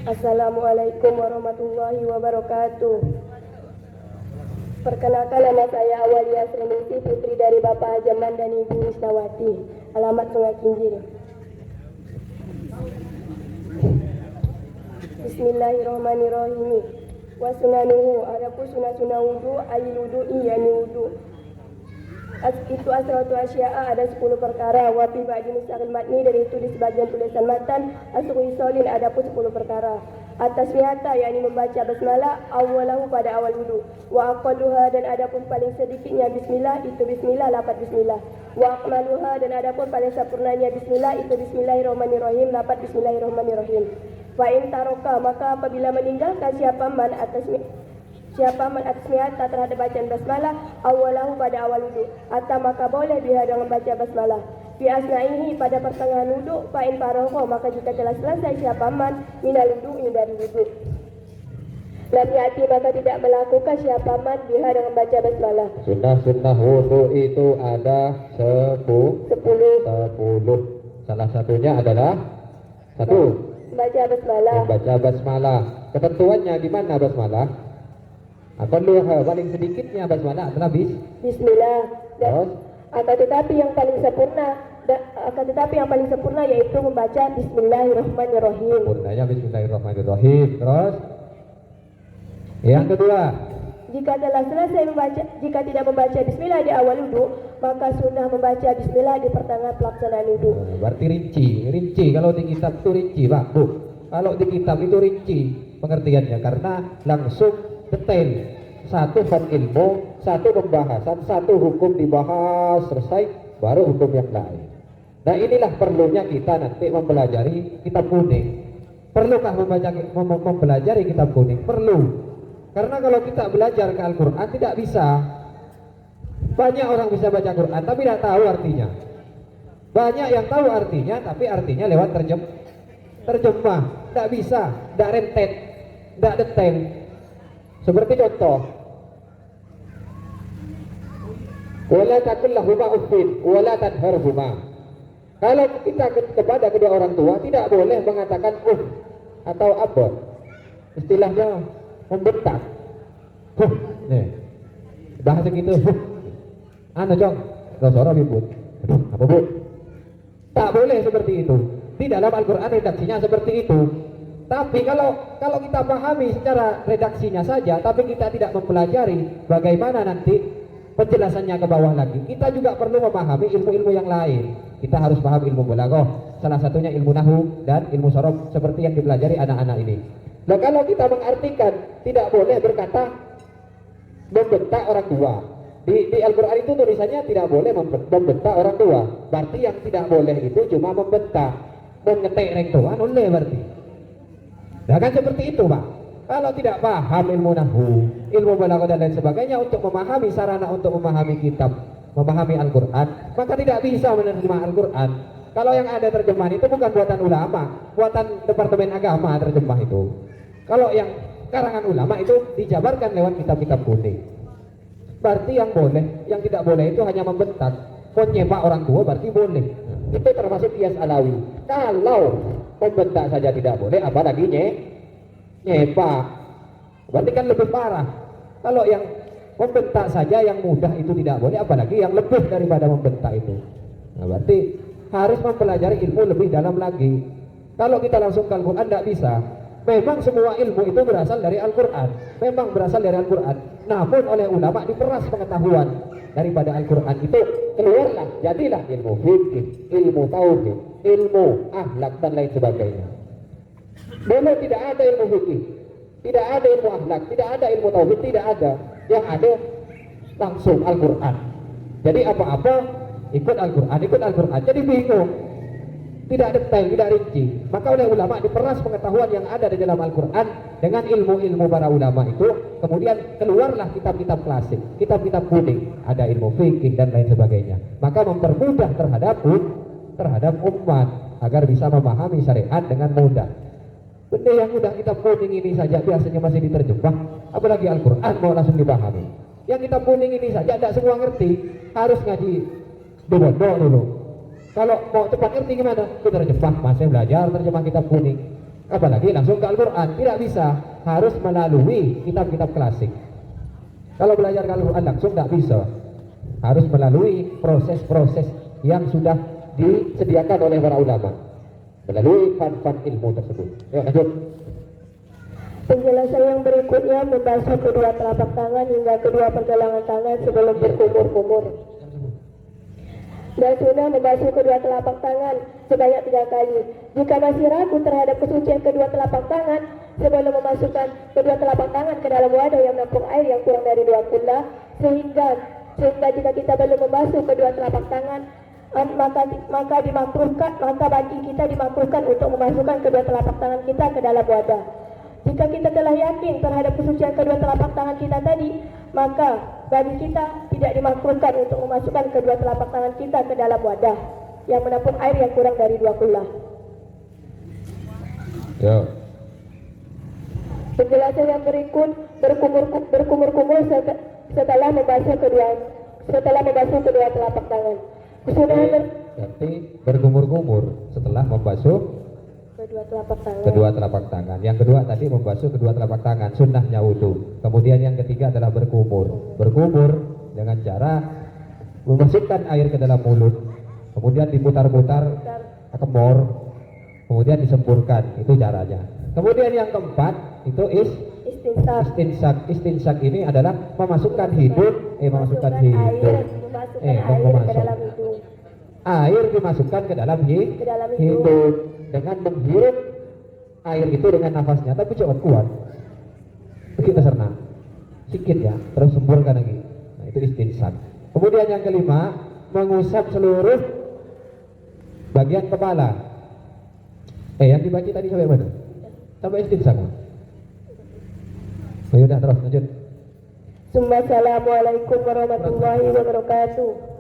Assalamualaikum warahmatullahi wabarakatuh. Perkenalkan, nama saya Awalia Sreningsi, putri dari Bapak Hajaman dan Ibu Wisnawati. Alamat Sungai Kinjil. Bismillahirrahmanirrahim. Wa sunanuhu, adapun sunah-sunah wudu, ayil wudu, yani wudu. Itu asratu asya'a, ada 10 perkara. Wa fi ba'di nusakil matni, dari itu di sebagian tulisan matan. Asru isolin, ada pun 10 perkara. At-tasmiyata, yakni membaca basmalah awalahu pada awal wudu. Wa aqalluha, dan ada pun paling sedikitnya bismillah, itu bismillah, lafaz bismillah. Wa akmaluha, dan ada pun paling sempurnanya bismillah, itu bismillahirrahmanirrahim, lafaz bismillahirrahmanirrahim. Fa in taroka, maka apabila meninggalkan siapa man atasmiyata terhadap bacaan basmalah awalahu pada awal wudu, atau maka boleh dia dengan baca basmalah fi asna'ihi pada pertengahan wudu. Fa in faragha, maka jika telah selesai siapa man minal wudu, ini dari wudu, lam yati, maka tidak melakukan siapa man dia dengan baca basmalah. Sunnah wudu itu ada 10. Salah satunya adalah Baca basmalah. membaca basmalah. Ketentuannya gimana basmalah? Aqalluha, paling sedikitnya basmalah adalah Bismillah. Terus? Akan tetapi yang paling sempurna yaitu membaca Bismillahirrahmanirrahim. Sempurnanya Bismillahirrahmanirrahim. Terus yang kedua, Jika telah selesai membaca, jika tidak membaca Bismillah di awal wudu, maka sunnah membaca Bismillah di pertengahan pelaksanaan wudu. berarti rinci. Kalau di kitab itu rinci, Pak, Bu. Kalau di kitab itu rinci pengertiannya, karena langsung detail. Satu bab ilmu, satu pembahasan, satu hukum dibahas selesai, baru hukum yang lain. Nah, inilah perlunya kita nanti mempelajari kitab kuning. Perlukah mempelajari kitab kuning? Perlu. Karena kalau kita belajar ke Al-Quran tidak bisa. Banyak orang bisa baca Quran tapi tidak tahu artinya. Banyak yang tahu artinya tapi artinya lewat terjemah. Tidak bisa, tidak rentet, tidak detail. Seperti contoh, wala taqul lahuma uffin wala tanharhuma. Kalau kita kepada kedua orang tua tidak boleh mengatakan atau apa. Istilahnya membentak. Nih. Bahasa gitu. Jong, Rasulullah ribut. Aduh, apa Bu? Tak boleh seperti itu. Di dalam Al-Quran redaksinya seperti itu. Tapi kalau kita pahami secara redaksinya saja, tapi kita tidak mempelajari bagaimana nanti penjelasannya ke bawah lagi, kita juga perlu memahami ilmu-ilmu yang lain. Kita harus paham ilmu balaghah, salah satunya ilmu nahwu dan ilmu sorof seperti yang dipelajari anak-anak ini. Nah, kalau kita mengartikan tidak boleh berkata membentak orang tua. Di Al-Quran itu tulisannya tidak boleh membentak orang tua. Berarti yang tidak boleh itu cuma membentak, mengetik orang tua, boleh berarti. Nah, kan seperti itu, Pak. Kalau tidak paham ilmu nahwu, ilmu balaghah dan lain sebagainya untuk memahami sarana untuk memahami kitab, memahami Al-Quran, maka tidak bisa menerima Al-Quran. Kalau yang ada terjemahan itu bukan buatan ulama, buatan Departemen Agama terjemah itu. Kalau yang karangan ulama itu dijabarkan lewat kitab-kitab kuning. Berarti yang boleh, yang tidak boleh itu hanya membentak. Menyepak orang tua berarti boleh. Itu termasuk qiyas alawi. Kalau membentak saja tidak boleh, apalagi nyepak. Berarti kan lebih parah. Kalau yang membentak saja yang mudah itu tidak boleh, apalagi yang lebih daripada membentak itu. Nah, berarti harus mempelajari ilmu lebih dalam lagi. Kalau kita langsung ke Al-Quran tidak bisa. Memang semua ilmu itu berasal dari Al-Quran. Memang berasal dari Al-Quran. Namun oleh ulama diperas pengetahuan daripada Al-Quran itu, keluarlah, jadilah ilmu fikih, ilmu tauhid, ilmu akhlak dan lain sebagainya. Dulu tidak ada ilmu fikih, tidak ada ilmu akhlak, tidak ada ilmu tauhid, tidak ada. Yang ada langsung Al-Quran. Jadi apa-apa ikut Al-Quran, jadi bingung, tidak detail, tidak rinci. Maka oleh ulama diperas pengetahuan yang ada di dalam Al-Quran dengan ilmu-ilmu para ulama itu. Kemudian keluarlah kitab-kitab klasik, kitab-kitab kuning, ada ilmu fikih dan lain sebagainya. Maka mempermudah terhadap umat agar bisa memahami syariat dengan mudah. Benda yang mudah kitab kuning ini saja biasanya masih diterjemah, apalagi Al-Quran mau langsung dipahami. Yang kitab kuning ini saja tidak semua ngerti, harus ngaji dulu. Kalau mau cepat ngerti gimana? Itu terjemah, masih belajar terjemah kitab kuning. apalagi langsung ke Al-Quran. Tidak bisa, harus melalui kitab-kitab klasik. Kalau belajar Al-Quran langsung tidak bisa, harus melalui proses-proses yang sudah disediakan oleh para ulama, melalui fan-fan ilmu tersebut. Yuk lanjut. Penjelasan yang berikutnya membasuh kedua telapak tangan hingga kedua pergelangan tangan sebelum berkumur-kumur. Dan sunnah membasuh kedua telapak tangan sebanyak 3 kali. Jika masih ragu terhadap kesucian kedua telapak tangan, sebelum memasukkan kedua telapak tangan ke dalam wadah yang menampung air yang kurang dari 2 kullah, sehingga jika kita belum membasuh kedua telapak tangan, maka bagi kita dimakruhkan untuk memasukkan kedua telapak tangan kita ke dalam wadah. Jika kita telah yakin terhadap kesucian kedua telapak tangan kita tadi, maka bagi kita tidak dimakruhkan untuk memasukkan kedua telapak tangan kita ke dalam wadah yang menampung air yang kurang dari 2 kullah. Yo. Penjelasan yang berikut berkumur-kumur setelah membasuh kedua telapak tangan. Kesunahan Berarti berkumur-kumur setelah membasuh kedua telapak tangan. Yang kedua tadi membasuh kedua telapak tangan, sunnahnya wudu. Kemudian yang ketiga adalah berkumur. Berkumur dengan cara memasukkan air ke dalam mulut, kemudian diputar-putar kemor, kemudian disemburkan. Itu caranya. Kemudian yang keempat itu istinsak ini adalah memasukkan hidung, memasukkan air dimasukkan ke dalam hidung dengan menghirup air itu dengan nafasnya, tapi jangan kuat, begitu serna sedikit ya, terus semburkan lagi. Nah, itu istinsak. Kemudian yang kelima, mengusap seluruh bagian kepala. Yang dibaca tadi sampai mana? Sampai istinsak. Ayo dah terus lanjut. Assalamualaikum warahmatullahi wabarakatuh.